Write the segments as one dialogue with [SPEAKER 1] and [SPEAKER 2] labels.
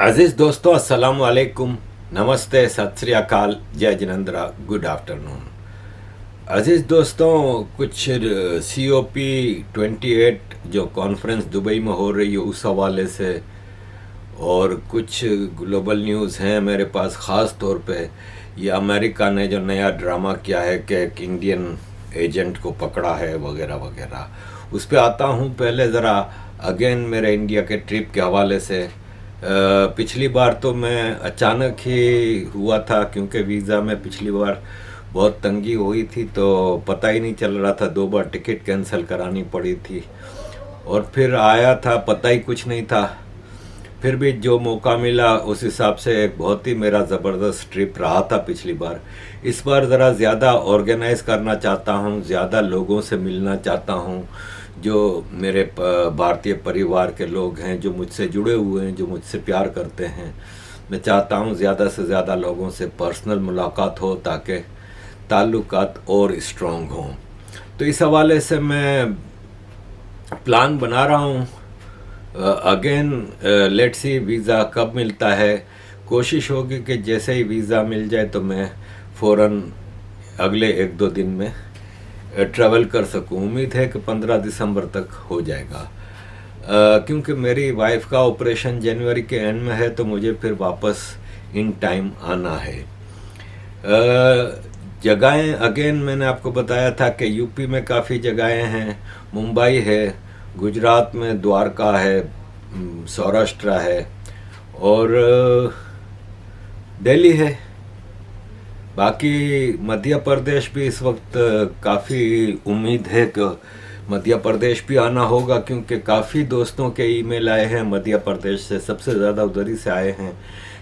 [SPEAKER 1] अजीज दोस्तों, अस्सलाम वालेकुम, नमस्ते, सत श्री अकाल, जय जिनेंद्रा, गुड आफ्टरनून। अजीज दोस्तों, कुछ COP28 जो कॉन्फ्रेंस दुबई में हो रही है उस हवाले से और कुछ ग्लोबल न्यूज़ हैं मेरे पास। ख़ास तौर पे ये अमेरिका ने जो नया ड्रामा किया है कि एक इंडियन एजेंट को पकड़ा है वगैरह वगैरह, उस पे आता हूँ। पहले ज़रा अगेन मेरे इंडिया के ट्रिप के हवाले से। पिछली बार तो मैं अचानक ही हुआ था क्योंकि वीज़ा में पिछली बार बहुत तंगी हुई थी, तो पता ही नहीं चल रहा था। 2 बार टिकट कैंसिल करानी पड़ी थी और फिर आया था, पता ही कुछ नहीं था। फिर भी जो मौका मिला उस हिसाब से एक बहुत ही मेरा ज़बरदस्त ट्रिप रहा था पिछली बार। इस बार ज़रा ज़्यादा ऑर्गेनाइज़ करना चाहता हूँ, ज़्यादा लोगों से मिलना चाहता हूँ, जो मेरे भारतीय परिवार के लोग हैं, जो मुझसे जुड़े हुए हैं, जो मुझसे प्यार करते हैं। मैं चाहता हूँ ज़्यादा से ज़्यादा लोगों से पर्सनल मुलाकात हो ताकि ताल्लुकात और स्ट्रॉन्ग हों। तो इस हवाले से मैं प्लान बना रहा हूँ। अगेन लेट्स सी वीज़ा कब मिलता है। कोशिश होगी कि जैसे ही वीज़ा मिल जाए तो मैं फ़ौरन अगले 1-2 दिन में ट्रैवल कर सकूं। उम्मीद है कि 15 दिसंबर तक हो जाएगा, क्योंकि मेरी वाइफ का ऑपरेशन जनवरी के एंड में है, तो मुझे फिर वापस इन टाइम आना है। जगहें अगेन मैंने आपको बताया था कि यूपी में काफ़ी जगहें हैं। मुंबई है, गुजरात में द्वारका है, सौराष्ट्र है और दिल्ली है। बाकी मध्य प्रदेश भी इस वक्त काफ़ी उम्मीद है कि मध्य प्रदेश भी आना होगा, क्योंकि काफ़ी दोस्तों के ईमेल आए हैं मध्य प्रदेश से। सबसे ज़्यादा उधर ही से आए हैं।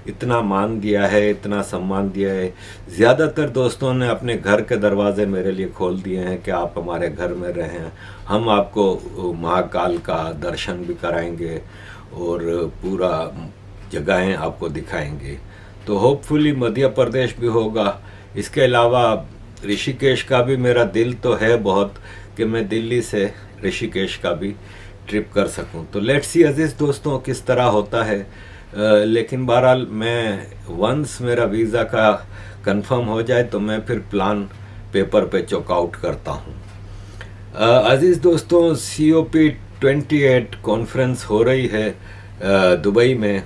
[SPEAKER 1] इतना मान दिया है, इतना सम्मान दिया है। ज़्यादातर दोस्तों ने अपने घर के दरवाजे मेरे लिए खोल दिए हैं कि आप हमारे घर में रहें, हम आपको महाकाल का दर्शन भी कराएंगे और पूरा जगहें आपको दिखाएंगे। तो होपफुली मध्य प्रदेश भी होगा। इसके अलावा ऋषिकेश का भी मेरा दिल तो है बहुत कि मैं दिल्ली से ऋषिकेश का भी ट्रिप कर सकूं। तो लेट्स सी अजीज दोस्तों किस तरह होता है। लेकिन बहरहाल मैं वंस मेरा वीज़ा का कंफर्म हो जाए तो मैं फिर प्लान पेपर पे चौकआउट करता हूं। अजीज दोस्तों, COP28 कॉन्फ्रेंस हो रही है दुबई में।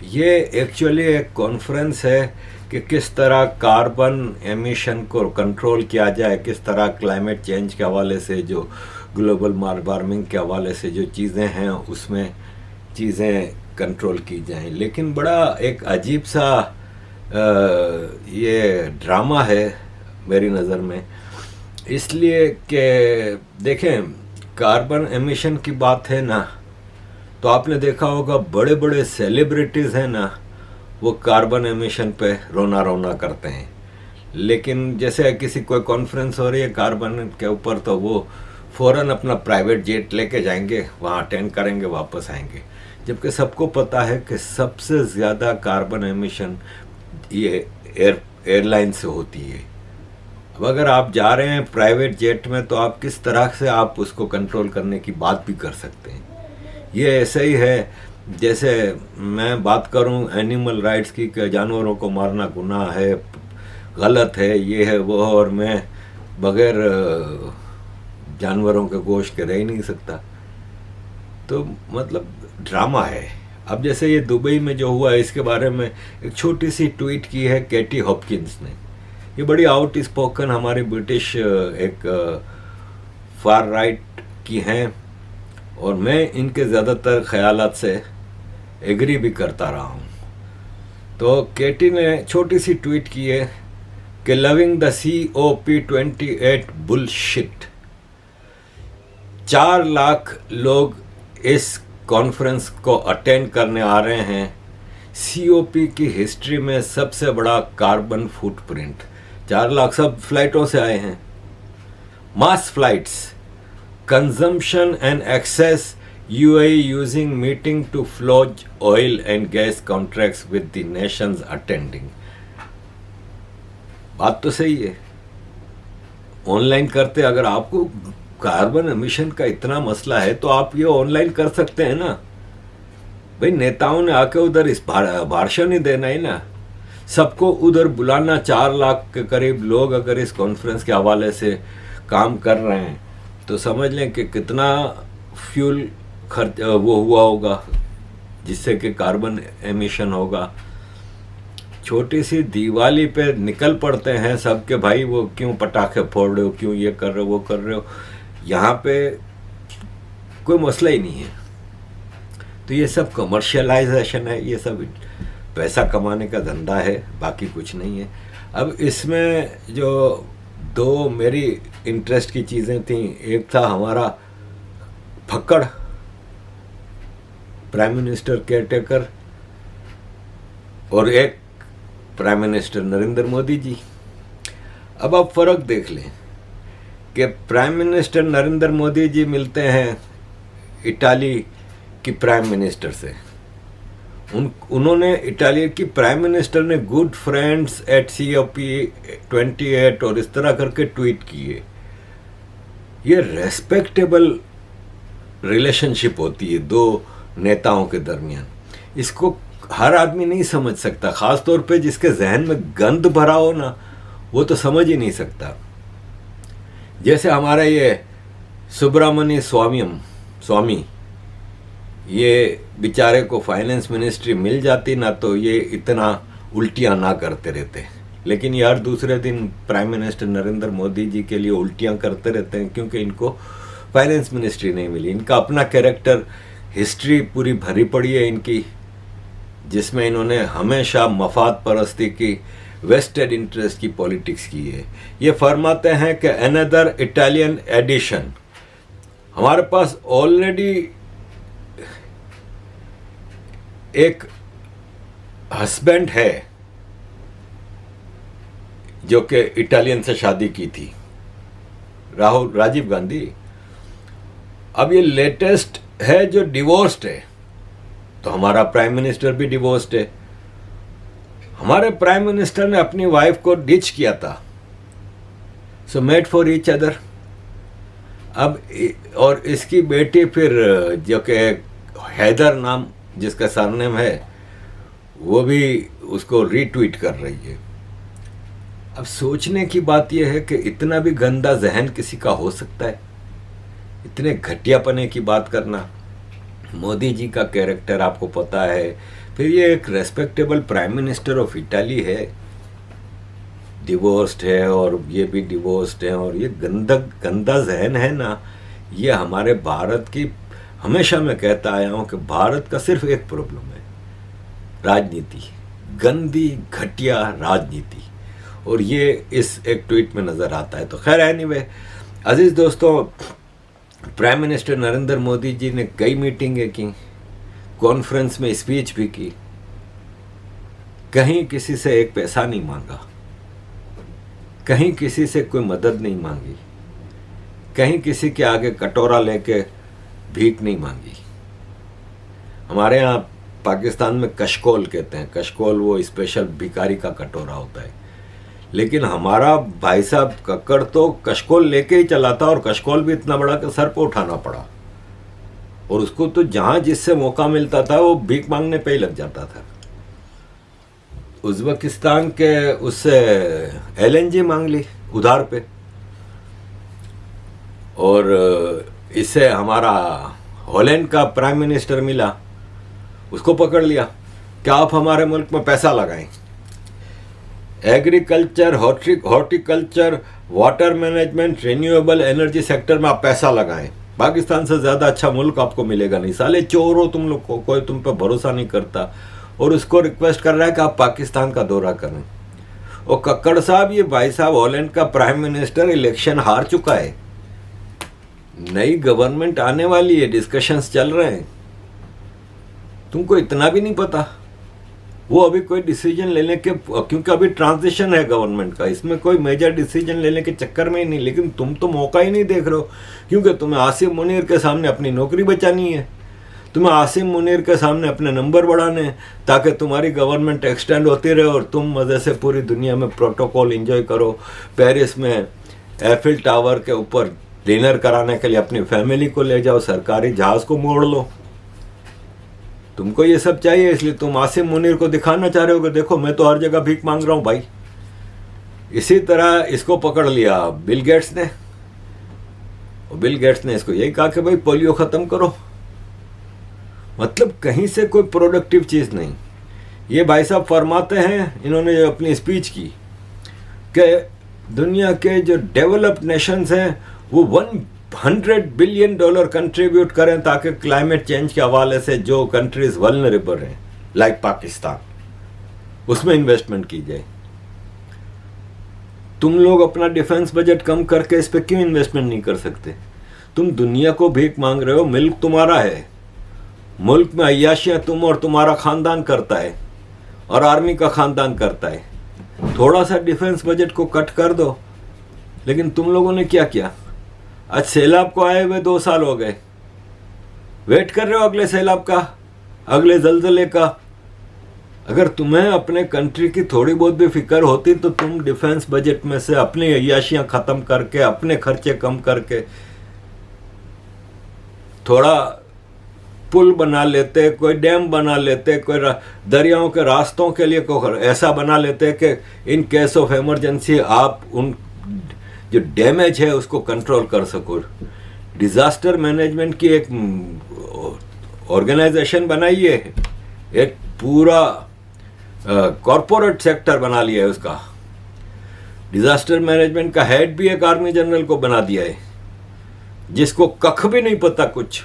[SPEAKER 1] ये एक्चुअली एक कॉन्फ्रेंस है कि किस तरह कार्बन एमिशन को कंट्रोल किया जाए, किस तरह क्लाइमेट चेंज के हवाले से, जो ग्लोबल वार्मिंग के हवाले से जो चीज़ें हैं उसमें चीज़ें कंट्रोल की जाएं। लेकिन बड़ा एक अजीब सा ये ड्रामा है मेरी नज़र में, इसलिए कि देखें, कार्बन एमिशन की बात है ना, तो आपने देखा होगा बड़े बड़े सेलिब्रिटीज़ हैं ना, वो कार्बन एमिशन पे रोना रोना करते हैं। लेकिन जैसे किसी कोई कॉन्फ्रेंस हो रही है कार्बन के ऊपर, तो वो फ़ौरन अपना प्राइवेट जेट लेके जाएंगे, वहाँ अटेंड करेंगे, वापस आएंगे। जबकि सबको पता है कि सबसे ज़्यादा कार्बन एमिशन ये एयरलाइन से होती है। अब अगर आप जा रहे हैं प्राइवेट जेट में, तो आप किस तरह से आप उसको कंट्रोल करने की बात भी कर सकते हैं। ये ऐसे ही है जैसे मैं बात करूं एनिमल राइट्स की कि जानवरों को मारना गुनाह है, गलत है, ये है वो, और मैं बगैर जानवरों के गोश्त के रह ही नहीं सकता। तो मतलब ड्रामा है। अब जैसे ये दुबई में जो हुआ है, इसके बारे में एक छोटी सी ट्वीट की है कैटी हॉपकिंस ने। ये बड़ी आउट स्पोकन हमारी ब्रिटिश एक फार राइट की हैं और मैं इनके ज़्यादातर ख्यालात से एग्री भी करता रहा हूँ। तो केटी ने छोटी सी ट्वीट की है कि loving the COP28 bullshit. 4 lakh लोग इस कॉन्फ्रेंस को अटेंड करने आ रहे हैं। COP की हिस्ट्री में सबसे बड़ा कार्बन फुटप्रिंट। 4 लाख सब फ्लाइटों से आए हैं, मास flights. Consumption and excess UAE using meeting to float oil and gas contracts with the nations attending। बात तो सही है, ऑनलाइन करते। अगर आपको कार्बन एमिशन का इतना मसला है तो आप ये ऑनलाइन कर सकते हैं ना। भाई नेताओं ने आके उधर इस भाषण ही देना ही ना, सबको उधर बुलाना। 4 लाख के करीब लोग अगर इस कॉन्फ्रेंस के हवाले से काम कर रहे हैं तो समझ लें कि कितना फ्यूल खर्च वो हुआ होगा, जिससे कि कार्बन एमिशन होगा। छोटी सी दिवाली पे निकल पड़ते हैं सब के भाई वो क्यों पटाखे फोड़ रहे हो, क्यों ये कर रहे हो, वो कर रहे हो। यहाँ पे कोई मसला ही नहीं है। तो ये सब कमर्शियलाइजेशन है, ये सब पैसा कमाने का धंधा है, बाकी कुछ नहीं है। अब इसमें जो 2 मेरी इंटरेस्ट की चीज़ें थी, एक था हमारा फक्कड़ प्राइम मिनिस्टर केयरटेकर और एक प्राइम मिनिस्टर नरेंद्र मोदी जी। अब आप फ़र्क देख लें कि प्राइम मिनिस्टर नरेंद्र मोदी जी मिलते हैं इटाली की प्राइम मिनिस्टर से। उन्होंने इटाली की प्राइम मिनिस्टर ने गुड फ्रेंड्स एट COP28 और इस तरह करके ट्वीट किए। ये रेस्पेक्टेबल रिलेशनशिप होती है 2 नेताओं के दरमियान। इसको हर आदमी नहीं समझ सकता, खास तौर पे जिसके जहन में गंद भरा हो ना, वो तो समझ ही नहीं सकता। जैसे हमारा ये सुब्रमण्य स्वामी, ये बेचारे को फाइनेंस मिनिस्ट्री मिल जाती ना तो ये इतना उल्टियां ना करते रहते, लेकिन यार दूसरे दिन प्राइम मिनिस्टर नरेंद्र मोदी जी के लिए उल्टियां करते रहते हैं क्योंकि इनको फाइनेंस मिनिस्ट्री नहीं मिली। इनका अपना कैरेक्टर हिस्ट्री पूरी भरी पड़ी है इनकी, जिसमें इन्होंने हमेशा मफाद परस्ती की, वेस्टेड इंटरेस्ट की पॉलिटिक्स की है। ये फरमाते हैं कि अनदर इटालियन एडिशन, हमारे पास ऑलरेडी एक हस्बैंड है जो कि इटालियन से शादी की थी, राजीव गांधी। अब ये लेटेस्ट है जो डिवोर्स्ड है, तो हमारा प्राइम मिनिस्टर भी डिवोर्स्ड है। हमारे प्राइम मिनिस्टर ने अपनी वाइफ को डिच किया था, so made for each other. अब और इसकी बेटी फिर जो कि हैदर नाम जिसका सरनेम है, वो भी उसको रीट्वीट कर रही है। अब सोचने की बात यह है कि इतना भी गंदा जहन किसी का हो सकता है, इतने घटियापने की बात करना। मोदी जी का कैरेक्टर आपको पता है, फिर ये एक respectable prime minister of Italy है, डिवोर्स्ड है और ये भी डिवोर्स्ड है, और ये गंदा जहन है ना, ये हमारे भारत की, हमेशा मैं कहता आया हूँ कि भारत का सिर्फ एक प्रॉब्लम है, राजनीति, गंदी घटिया राजनीति, और ये इस एक ट्वीट में नज़र आता है। तो खैर एनीवे अजीज़ दोस्तों, प्राइम मिनिस्टर नरेंद्र मोदी जी ने कई मीटिंगें की, कॉन्फ्रेंस में स्पीच भी की, कहीं किसी से एक पैसा नहीं मांगा, कहीं किसी से कोई मदद नहीं मांगी, कहीं किसी के आगे कटोरा लेके भीख नहीं मांगी। हमारे यहाँ पाकिस्तान में कशकोल कहते हैं, कशकोल वो स्पेशल भिखारी का कटोरा होता है, लेकिन हमारा भाई साहब कक्कड़ तो कशकोल लेके ही चला था, और कशकोल भी इतना बड़ा कि सर पे उठाना पड़ा, और उसको तो जहां जिससे मौका मिलता था वो भीख मांगने पे ही लग जाता था। उज्बेकिस्तान के उससे LNG मांग ली उधार पे, और इससे हमारा हॉलैंड का प्राइम मिनिस्टर मिला, उसको पकड़ लिया कि आप हमारे मुल्क में पैसा लगाएं, agriculture, horticulture, water management, renewable energy sector में आप पैसा लगाएं, पाकिस्तान से ज़्यादा अच्छा मुल्क आपको मिलेगा नहीं। साले चोर हो तुम लोग को, कोई तुम पे भरोसा नहीं करता, और उसको रिक्वेस्ट कर रहा है कि आप पाकिस्तान का दौरा करें। और कक्कड़ साहब, ये भाई साहब हॉलैंड का प्राइम मिनिस्टर इलेक्शन हार चुका है, नई गवर्नमेंट आने वाली है, डिस्कशंस चल रहे हैं, तुमको इतना भी नहीं पता। वो अभी कोई डिसीजन लेने के, क्योंकि अभी ट्रांजिशन है गवर्नमेंट का, इसमें कोई मेजर डिसीजन लेने के चक्कर में ही नहीं, लेकिन तुम तो मौका ही नहीं देख रहे हो, क्योंकि तुम्हें आसिम मुनीर के सामने अपनी नौकरी बचानी है, तुम्हें आसिम मुनीर के सामने अपने नंबर बढ़ाने हैं, ताकि तुम्हारी गवर्नमेंट एक्सटेंड होती रहे और तुम मज़े से पूरी दुनिया में प्रोटोकॉल एंजॉय करो। पेरिस में एफिल टावर के ऊपर डिनर कराने के लिए अपनी फैमिली को ले जाओ, सरकारी जहाज़ को मोड़ लो। तुमको ये सब चाहिए, इसलिए तुम आसिम मुनीर को दिखाना चाह रहे हो कि देखो मैं तो हर जगह भीख मांग रहा हूँ भाई। इसी तरह इसको पकड़ लिया बिल गेट्स ने, और बिल गेट्स ने इसको यही कहा कि भाई पोलियो ख़त्म करो। मतलब कहीं से कोई प्रोडक्टिव चीज़ नहीं। ये भाई साहब फरमाते हैं, इन्होंने जो अपनी स्पीच की, कि दुनिया के जो डेवलप्ड नेशंस हैं वो $100 बिलियन कंट्रीब्यूट करें ताकि क्लाइमेट चेंज के हवाले से जो कंट्रीज वल्नरेबल हैं लाइक पाकिस्तान, उसमें इन्वेस्टमेंट की जाए। तुम लोग अपना डिफेंस बजट कम करके इस पर क्यों इन्वेस्टमेंट नहीं कर सकते? तुम दुनिया को भीख मांग रहे हो, मुल्क तुम्हारा है, मुल्क में अय्याशियाँ तुम और तुम्हारा खानदान करता है और आर्मी का खानदान करता है। थोड़ा सा डिफेंस बजट को कट कर दो। लेकिन तुम लोगों ने क्या किया? आज सैलाब को आए हुए 2 साल हो गए, वेट कर रहे हो अगले सैलाब का, अगले जल्जले का। अगर तुम्हें अपने कंट्री की थोड़ी बहुत भी फिक्र होती तो तुम डिफेंस बजट में से अपनी अय्याशियां खत्म करके, अपने खर्चे कम करके थोड़ा पुल बना लेते, कोई डैम बना लेते, कोई दरियाओं के रास्तों के लिए कोई ऐसा बना लेते कि इन केस ऑफ इमरजेंसी आप उन जो डैमेज है उसको कंट्रोल कर सको। डिजास्टर मैनेजमेंट की एक ऑर्गेनाइजेशन बनाई है, एक पूरा कॉरपोरेट सेक्टर बना लिया है उसका। डिजास्टर मैनेजमेंट का हेड भी एक आर्मी जनरल को बना दिया है, जिसको कख भी नहीं पता, कुछ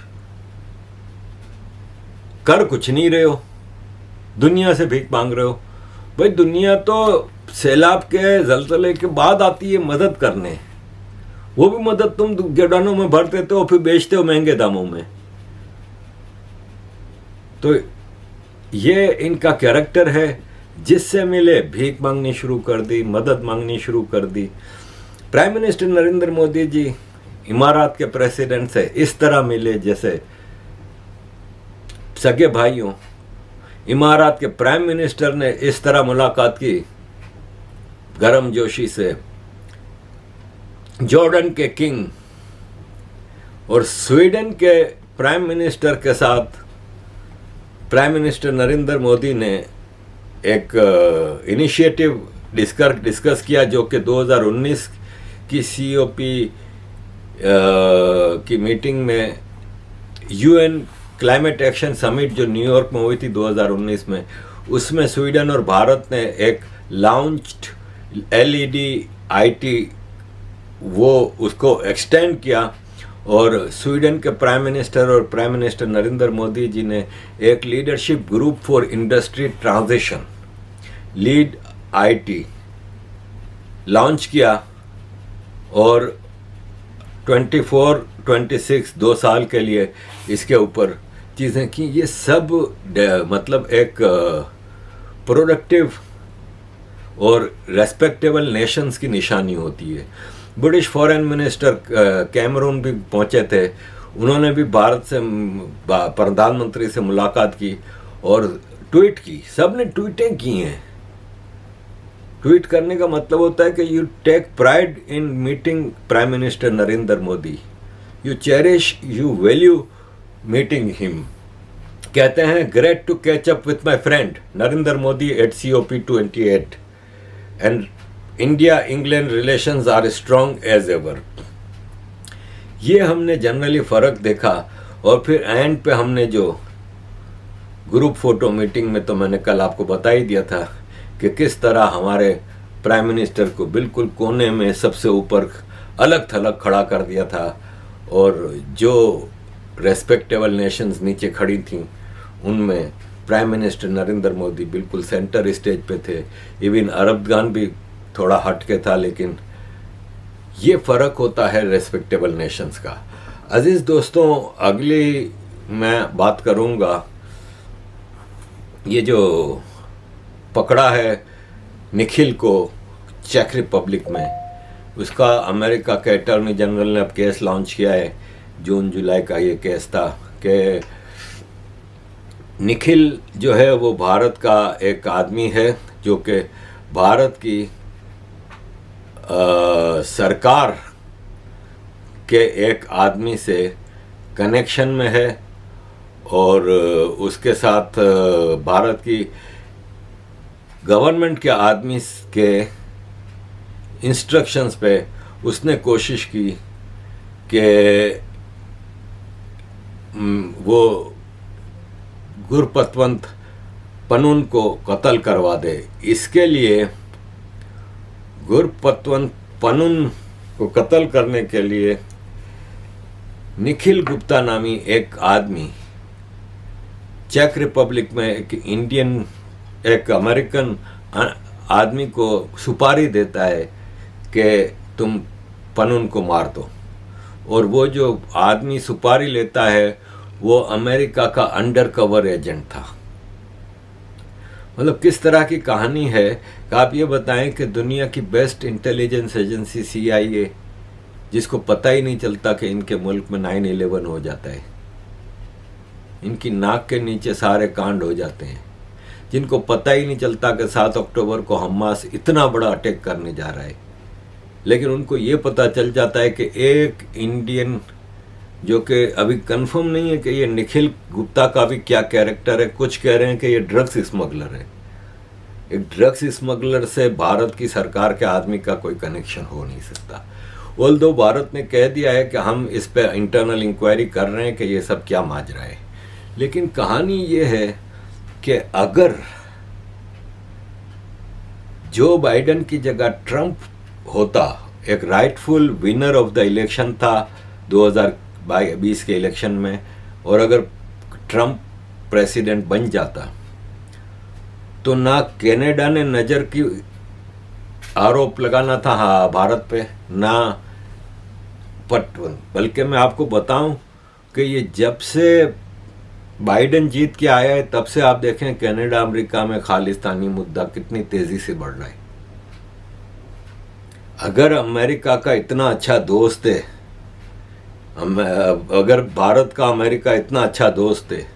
[SPEAKER 1] कर कुछ नहीं रहे हो, दुनिया से भीख मांग रहे हो। भाई दुनिया तो सैलाब के जलजले के बाद आती है मदद करने, वो भी मदद तुम गोडानों में भर देते हो फिर बेचते हो महंगे दामों में। तो ये इनका कैरेक्टर है, जिससे मिले भीख मांगनी शुरू कर दी, मदद मांगनी शुरू कर दी। प्राइम मिनिस्टर नरेंद्र मोदी जी इमारात के प्रेसिडेंट से इस तरह मिले जैसे सगे भाइयों। इमारात के प्राइम मिनिस्टर ने इस तरह मुलाकात की गर्मजोशी से जॉर्डन के किंग, और स्वीडन के प्राइम मिनिस्टर के साथ प्राइम मिनिस्टर नरेंद्र मोदी ने एक इनिशिएटिव डिस्कस किया, जो कि 2019 की COP की मीटिंग में UN क्लाइमेट एक्शन समिट जो न्यूयॉर्क में हुई थी 2019 में, उसमें स्वीडन और भारत ने एक लॉन्च्ड LED IT वो उसको एक्सटेंड किया, और स्वीडन के प्राइम मिनिस्टर और प्राइम मिनिस्टर नरेंद्र मोदी जी ने एक leadership group for industry transition lead IT launch किया, और 24-26 2 साल के लिए इसके ऊपर चीज़ें की। ये सब मतलब एक प्रोडक्टिव और रेस्पेक्टेबल नेशंस की निशानी होती है। ब्रिटिश फॉरेन मिनिस्टर कैमरून भी पहुंचे थे, उन्होंने भी भारत से प्रधानमंत्री से मुलाकात की और ट्वीट की। सब ने ट्वीटें की हैं। ट्वीट करने का मतलब होता है कि you take pride in meeting prime minister Narendra Modi, you cherish, you value meeting him. कहते हैं great to catch up with my friend Narendra Modi at COP28 and India England relations are strong as ever. ये हमने जनरली फ़र्क देखा। और फिर and पे हमने जो ग्रुप फोटो मीटिंग में, तो मैंने कल आपको बता ही दिया था कि किस तरह हमारे प्राइम मिनिस्टर को बिल्कुल कोने में सबसे ऊपर अलग थलग खड़ा कर दिया था, और जो रेस्पेक्टेबल नेशंस नीचे खड़ी थीं उनमें प्राइम मिनिस्टर नरेंद्र मोदी बिल्कुल सेंटर स्टेज पे थे। इवन अरबगान भी थोड़ा हट के था, लेकिन ये फ़र्क होता है रेस्पेक्टेबल नेशंस का। अजीज़ दोस्तों, अगली मैं बात करूँगा ये जो पकड़ा है निखिल को चेक रिपब्लिक में, उसका अमेरिका के अटॉर्नी जनरल ने अब केस लॉन्च किया है। जून जुलाई का ये केस था कि निखिल जो है वो भारत का एक आदमी है जो कि भारत की सरकार के एक आदमी से कनेक्शन में है, और उसके साथ भारत की गवर्नमेंट के आदमी के इंस्ट्रक्शंस पे उसने कोशिश की कि वो गुरपतवंत पनून को कत्ल करवा दे। इसके लिए गुरपतवंत पनून को कत्ल करने के लिए निखिल गुप्ता नामी एक आदमी चेक रिपब्लिक में एक अमेरिकन आदमी को सुपारी देता है कि तुम पनून को मार दो, और वो जो आदमी सुपारी लेता है वो अमेरिका का अंडर कवर एजेंट था। मतलब किस तरह की कहानी है कि आप ये बताएं कि दुनिया की बेस्ट इंटेलिजेंस एजेंसी CIA, जिसको पता ही नहीं चलता कि इनके मुल्क में 9/11 हो जाता है, इनकी नाक के नीचे सारे कांड हो जाते हैं, जिनको पता ही नहीं चलता कि 7 अक्टूबर को हमास इतना बड़ा अटैक करने जा रहा है, लेकिन उनको ये पता चल जाता है कि एक इंडियन, जो कि अभी कंफर्म नहीं है कि ये निखिल गुप्ता का भी क्या कैरेक्टर है, कुछ कह रहे हैं कि ये ड्रग्स स्मगलर है। एक ड्रग्स स्मगलर से भारत की सरकार के आदमी का कोई कनेक्शन हो नहीं सकता। ऑल्दो भारत ने कह दिया है कि हम इस पर इंटरनल इंक्वायरी कर रहे हैं कि ये सब क्या माजरा है, लेकिन कहानी ये है कि अगर जो बाइडेन की जगह ट्रंप होता, एक rightful winner of the election था 2020 के इलेक्शन में, और अगर ट्रंप प्रेसिडेंट बन जाता तो ना कनाडा ने नज़र की आरोप लगाना था भारत पे, ना बल्कि मैं आपको बताऊं कि ये जब से बाइडेन जीत के आया है तब से आप देखें कनाडा अमेरिका में खालिस्तानी मुद्दा कितनी तेजी से बढ़ रहा है। अगर अमेरिका का इतना अच्छा दोस्त है, अगर भारत का अमेरिका इतना अच्छा दोस्त है,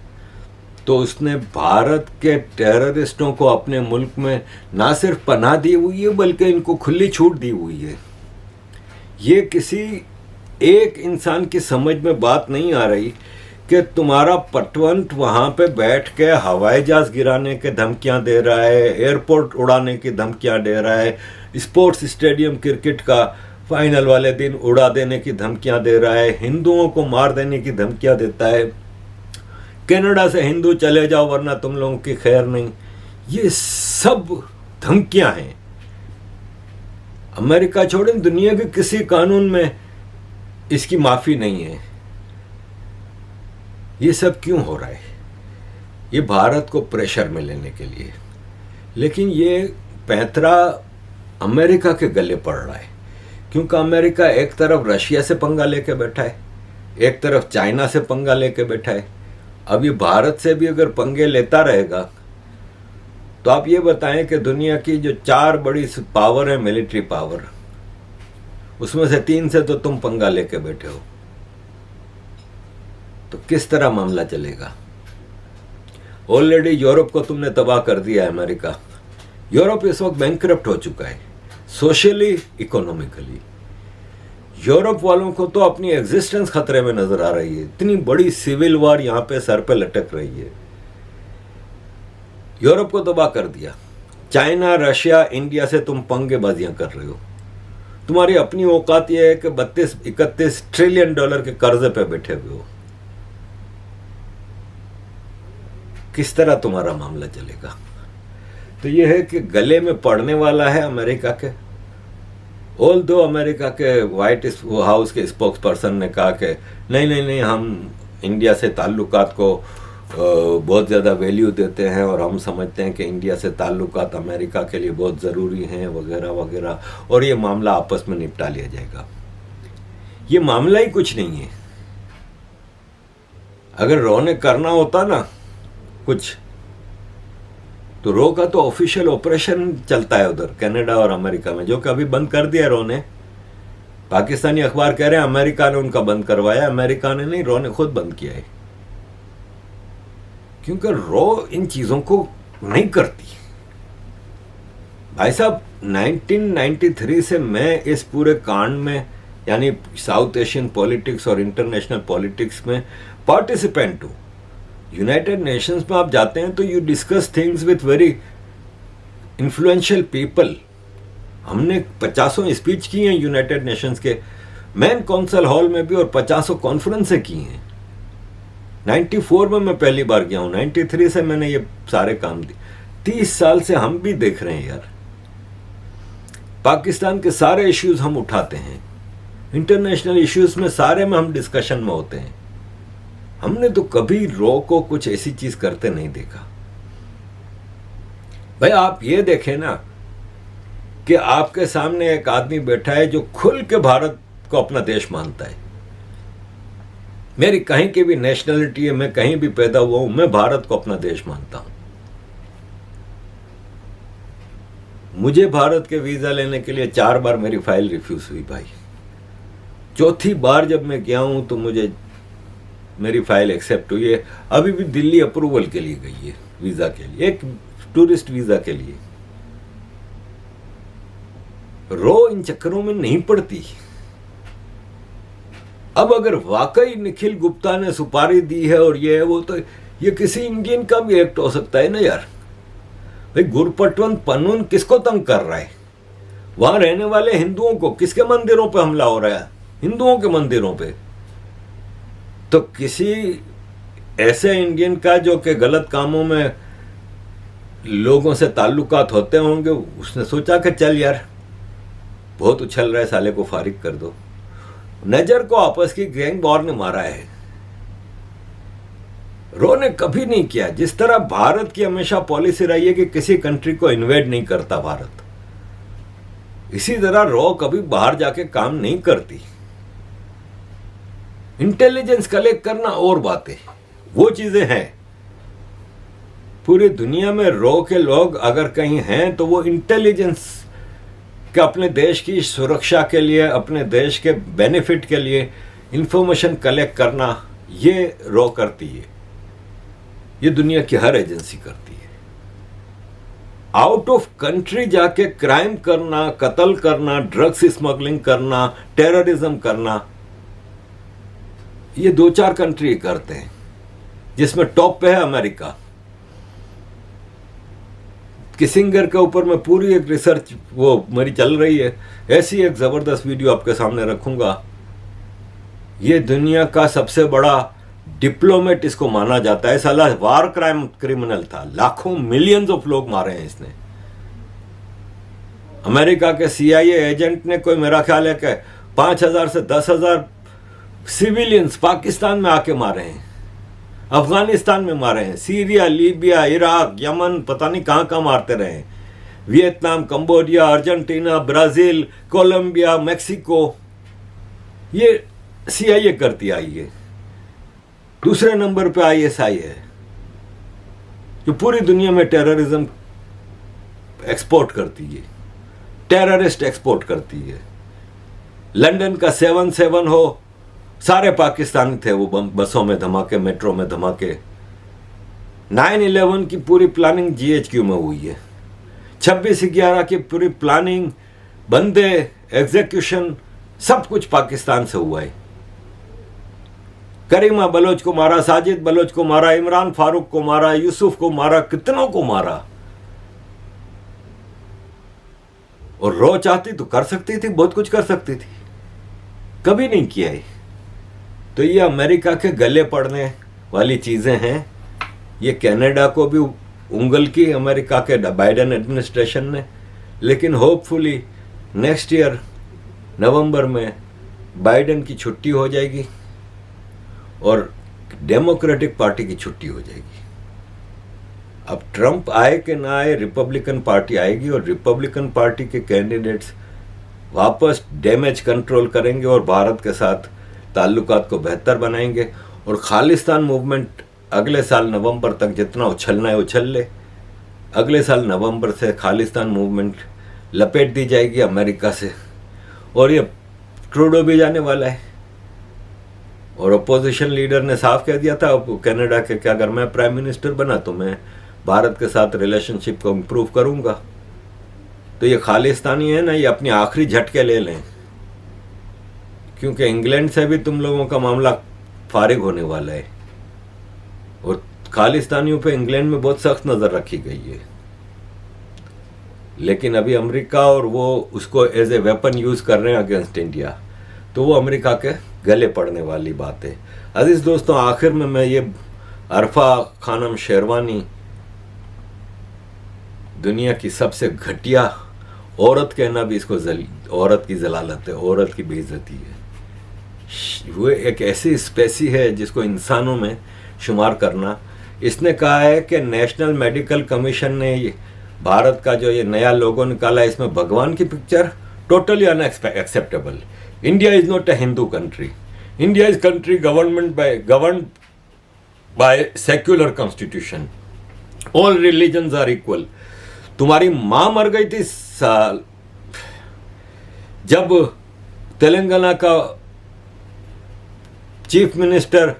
[SPEAKER 1] तो उसने भारत के टेररिस्टों को अपने मुल्क में ना सिर्फ पनाह दी हुई है बल्कि इनको खुली छूट दी हुई है। ये किसी एक इंसान की समझ में बात नहीं आ रही कि तुम्हारा पटवंत वहाँ पे बैठ के हवाई जहाज गिराने के धमकियाँ दे रहा है, एयरपोर्ट उड़ाने की धमकियाँ दे रहा है, स्पोर्ट्स स्टेडियम क्रिकेट का फाइनल वाले दिन उड़ा देने की धमकियाँ दे रहा है, हिंदुओं को मार देने की धमकियाँ देता है, कनाडा से हिंदू चले जाओ वरना तुम लोगों की खैर नहीं। ये सब धमकियाँ हैं। अमेरिका छोड़ें, दुनिया के किसी कानून में इसकी माफ़ी नहीं है। ये सब क्यों हो रहा है? ये भारत को प्रेशर में लेने के लिए, लेकिन ये पैंतरा अमेरिका के गले पड़ रहा है, क्योंकि अमेरिका एक तरफ रशिया से पंगा लेके बैठा है, एक तरफ चाइना से पंगा लेके बैठा है। अब ये भारत से भी अगर पंगे लेता रहेगा तो आप ये बताएं कि दुनिया की जो 4 बड़ी पावर है, मिलिट्री पावर, उसमें से 3 से तो तुम पंगा लेके बैठे हो, तो किस तरह मामला चलेगा? ऑलरेडी यूरोप को तुमने तबाह कर दिया है। अमेरिका, यूरोप इस वक्त बैंकक्रप्ट हो चुका है, सोशली, इकोनॉमिकली। यूरोप वालों को तो अपनी एग्जिस्टेंस खतरे में नजर आ रही है। इतनी बड़ी सिविल वॉर यहाँ पे सर पे लटक रही है। यूरोप को तबाह कर दिया। चाइना, रशिया, इंडिया से तुम पंगेबाजियां कर रहे हो। तुम्हारी अपनी औकात यह है कि 32-31 ट्रिलियन डॉलर के कर्जे पे बैठे हुए हो। किस तरह तुम्हारा मामला चलेगा? तो यह है कि गले में पड़ने वाला है अमेरिका के। ऑल्दो अमेरिका के व्हाइट हाउस के स्पोक्स पर्सन ने कहा कि नहीं, हम इंडिया से ताल्लुकात को बहुत ज़्यादा वैल्यू देते हैं और हम समझते हैं कि इंडिया से ताल्लुकात अमेरिका के लिए बहुत ज़रूरी हैं, वगैरह वगैरह, और ये मामला आपस में निपटा लिया जाएगा। ये मामला ही कुछ नहीं है। अगर रो ने करना होता ना कुछ, तो रो का तो ऑफिशियल ऑपरेशन चलता है उधर कनाडा और अमेरिका में, जो कि अभी बंद कर दिया रो ने। पाकिस्तानी अखबार कह रहे हैं अमेरिका ने उनका बंद करवाया। अमेरिका ने नहीं, रो ने खुद बंद किया है, क्योंकि रो इन चीजों को नहीं करती। भाई साहब, 1993 से मैं इस पूरे कांड में, यानी साउथ एशियन पॉलिटिक्स और इंटरनेशनल पॉलिटिक्स में पार्टिसिपेंट हूं। यूनाइटेड नेशंस में आप जाते हैं तो you discuss things with very influential people. हमने 50 स्पीच की हैं यूनाइटेड नेशंस के मैन काउंसिल हॉल में भी, और 50 कॉन्फ्रेंसें की हैं। 94 में मैं पहली बार गया हूं, 93 से मैंने ये सारे काम दिए। 30 साल से हम भी देख रहे हैं यार, पाकिस्तान के सारे इश्यूज हम उठाते हैं, इंटरनेशनल इश्यूज में सारे में हम डिस्कशन में होते हैं। हमने तो कभी रॉ को कुछ ऐसी चीज करते नहीं देखा। भाई आप ये देखें ना कि आपके सामने एक आदमी बैठा है जो खुल के भारत को अपना देश मानता है। मेरी कहीं की भी नेशनलिटी है, मैं कहीं भी पैदा हुआ हूं, मैं भारत को अपना देश मानता हूं। मुझे भारत के वीजा लेने के लिए 4 बार मेरी फाइल रिफ्यूज हुई भाई। चौथी बार जब मैं गया हूं तो मुझे मेरी फाइल एक्सेप्ट हुई है। अभी भी दिल्ली अप्रूवल के लिए गई है, वीजा के लिए, एक टूरिस्ट वीजा के लिए। रो इन चक्करों में नहीं पड़ती। अब अगर वाकई निखिल गुप्ता ने सुपारी दी है और ये है वो, तो ये किसी इंडियन का भी एक्ट हो सकता है ना यार। भाई गुरपटवंत पनून किसको तंग कर रहा है? वहां रहने वाले हिंदुओं को, किसके मंदिरों पे हमला हो रहा है? हिंदुओं के मंदिरों पे। तो किसी ऐसे इंडियन का जो कि गलत कामों में लोगों से ताल्लुकात होते होंगे, उसने सोचा कि चल यार बहुत उछल रहा है, साले को फारिग कर दो। नजर को आपस की गैंग वॉर ने मारा है। रो ने कभी नहीं किया। जिस तरह भारत की हमेशा पॉलिसी रही है कि किसी कंट्री को इन्वेड नहीं करता भारत, इसी तरह रो कभी बाहर जाके काम नहीं करती। इंटेलिजेंस कलेक्ट करना और बातें, वो चीजें हैं। पूरी दुनिया में रो के लोग अगर कहीं हैं तो वो इंटेलिजेंस के, अपने देश की सुरक्षा के लिए, अपने देश के बेनिफिट के लिए इंफॉर्मेशन कलेक्ट करना, ये रो करती है। ये दुनिया की हर एजेंसी करती है। आउट ऑफ कंट्री जाके क्राइम करना, कत्ल करना, ड्रग्स स्मगलिंग करना, टेररिज्म करना, ये 2-4 कंट्री करते हैं, जिसमें टॉप पे है अमेरिका। किसिंगर के ऊपर मैं पूरी एक रिसर्च वो मेरी चल रही है, ऐसी एक जबरदस्त वीडियो आपके सामने रखूंगा। ये दुनिया का सबसे बड़ा डिप्लोमेट इसको माना जाता है। साला वार क्राइम क्रिमिनल था, लाखों मिलियंस ऑफ लोग मारे हैं इसने। अमेरिका के CIA एजेंट ने, कोई मेरा ख्याल है कि 5,000 से 10,000 सिविलियंस पाकिस्तान में आके मारे हैं, अफगानिस्तान में मारे हैं, सीरिया, लीबिया, इराक, यमन, पता नहीं कहां कहां मारते रहे हैं, Vietnam, Cambodia, Argentina, Brazil, Colombia, Mexico. ये CIA करती आई है। दूसरे नंबर पे ISI है, जो पूरी दुनिया में टेररिज्म एक्सपोर्ट करती है, टेररिस्ट एक्सपोर्ट करती है। लंदन का 7/7 हो, सारे पाकिस्तानी थे वो बसों में धमाके, मेट्रो में धमाके। 9/11 की पूरी प्लानिंग GHQ में हुई है। 26/11 की पूरी प्लानिंग, बंदे, एग्जीक्यूशन, सब कुछ पाकिस्तान से हुआ है। करीमा बलोच को मारा, साजिद बलोच को मारा, इमरान फारूक को मारा, यूसुफ को मारा, कितनों को मारा। और रो चाहती तो कर सकती थी, बहुत कुछ कर सकती थी, कभी नहीं किया है। तो ये अमेरिका के गले पड़ने वाली चीजें हैं। ये कनाडा को भी उंगल की अमेरिका के बाइडेन एडमिनिस्ट्रेशन ने, लेकिन होपफुली नेक्स्ट ईयर नवंबर में बाइडेन की छुट्टी हो जाएगी और डेमोक्रेटिक पार्टी की छुट्टी हो जाएगी। अब ट्रंप आए कि ना आए, रिपब्लिकन पार्टी आएगी और रिपब्लिकन पार्टी के कैंडिडेट्स वापस डैमेज कंट्रोल करेंगे और भारत के साथ ताल्लुकात को बेहतर बनाएंगे। और खालिस्तान मूवमेंट अगले साल नवंबर तक जितना उछलना है उछल ले। अगले साल नवंबर से खालिस्तान मूवमेंट लपेट दी जाएगी अमेरिका से, और ये ट्रूडो भी जाने वाला है। और अपोजिशन लीडर ने साफ कह दिया था कनाडा के कि अगर मैं प्राइम मिनिस्टर बना तो मैं भारत के साथ रिलेशनशिप को इम्प्रूव करूंगा। तो ये खालिस्तानी है ना, ये अपनी आखिरी झटके ले लें, क्योंकि इंग्लैंड से भी तुम लोगों का मामला फारिग होने वाला है। और खालिस्तानियों पे इंग्लैंड में बहुत सख्त नज़र रखी गई है, लेकिन अभी अमेरिका और वो उसको एज ए वेपन यूज़ कर रहे हैं अगेंस्ट इंडिया, तो वो अमेरिका के गले पड़ने वाली बात है। अजीज़ दोस्तों, आखिर में मैं ये अरफा खानम शेरवानी दुनिया की सबसे घटिया औरत कहना भी इसको औरत की जलालत है, औरत की बेइज्जती है। वो एक ऐसी स्पेसी है जिसको इंसानों में शुमार करना। इसने कहा है कि नेशनल मेडिकल कमीशन ने भारत का जो ये नया लोगो निकाला है, इसमें भगवान की picture, totally unacceptable. India is not a Hindu country, India is country governed by secular constitution, all religions are equal. तुम्हारी मां मर गई थी साल जब तेलंगाना का chief minister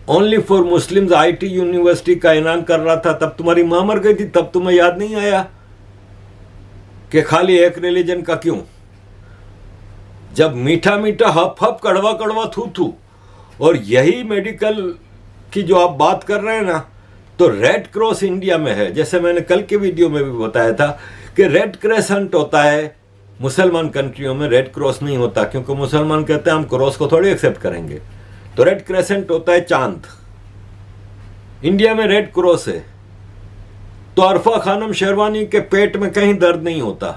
[SPEAKER 1] only for Muslims IT university का ऐलान कर रहा था, तब तुम्हारी मां मर गई थी, तब तुम्हें याद नहीं आया कि खाली एक रिलीजन का क्यों? जब मीठा मीठा हप हप कड़वा कड़वा थू थू, और यही मेडिकल की जो आप बात कर रहे हैं ना, तो रेड क्रॉस इंडिया में है। जैसे मैंने कल के वीडियो में भी बताया था कि रेड क्रेसेंट होता है मुसलमान कंट्रियों में, रेड क्रॉस नहीं होता, क्योंकि मुसलमान कहते हैं हम क्रॉस को थोड़ी एक्सेप्ट करेंगे। तो रेड क्रेसेंट होता है चांद, इंडिया में रेड क्रॉस है। तो अरफा खानम शेरवानी के पेट में कहीं दर्द नहीं होता।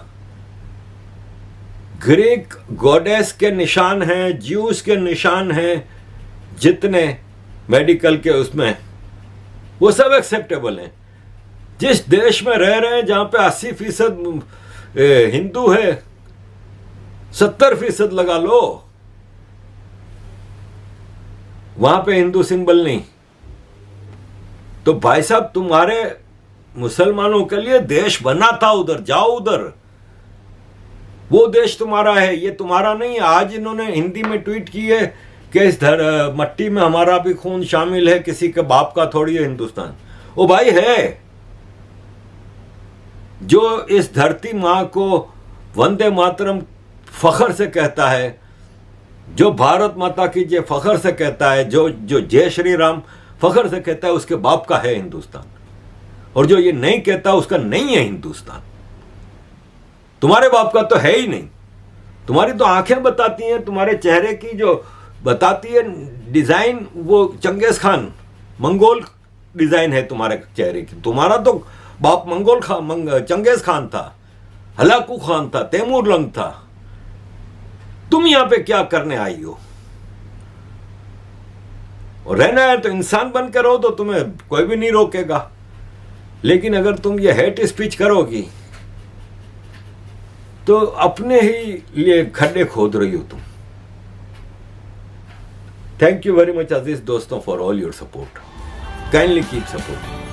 [SPEAKER 1] ग्रीक गॉडेस के निशान हैं, ज्यूस के निशान हैं, जितने मेडिकल के उसमें, वो सब एक्सेप्टेबल हैं। जिस देश में रह रहे हैं जहां पे 80% हिंदू है, 70% लगा लो, वहां पे हिंदू सिंबल नहीं। तो भाई साहब, तुम्हारे मुसलमानों के लिए देश बना था, उधर जाओ, उधर वो देश तुम्हारा है, ये तुम्हारा नहीं। आज इन्होंने हिंदी में ट्वीट की है कि इस मट्टी में हमारा भी खून शामिल है, किसी के बाप का थोड़ी है हिंदुस्तान। ओ भाई है, जो इस धरती मां को वंदे मातरम फखर से कहता है, जो भारत माता की जय फखर से कहता है, जो जय श्री राम फखर से कहता है, उसके बाप का है हिंदुस्तान। और जो ये नहीं कहता उसका नहीं है हिंदुस्तान। तुम्हारे बाप का तो है ही नहीं। तुम्हारी तो आंखें बताती हैं, तुम्हारे चेहरे की जो बताती है डिजाइन, वो चंगेज खान मंगोल डिजाइन है तुम्हारे चेहरे की। तुम्हारा तो बाप चंगेज खान था, हलाकू खान था, तैमूर लंग था। तुम यहां पे क्या करने आई हो? और रहना है तो इंसान बनकर रहो, तो तुम्हें कोई भी नहीं रोकेगा। लेकिन अगर तुम ये हेट स्पीच करोगी तो अपने ही लिए खड्डे खोद रही हो तुम। थैंक यू वेरी मच अजीज दोस्तों for all your support. Kindly keep supporting.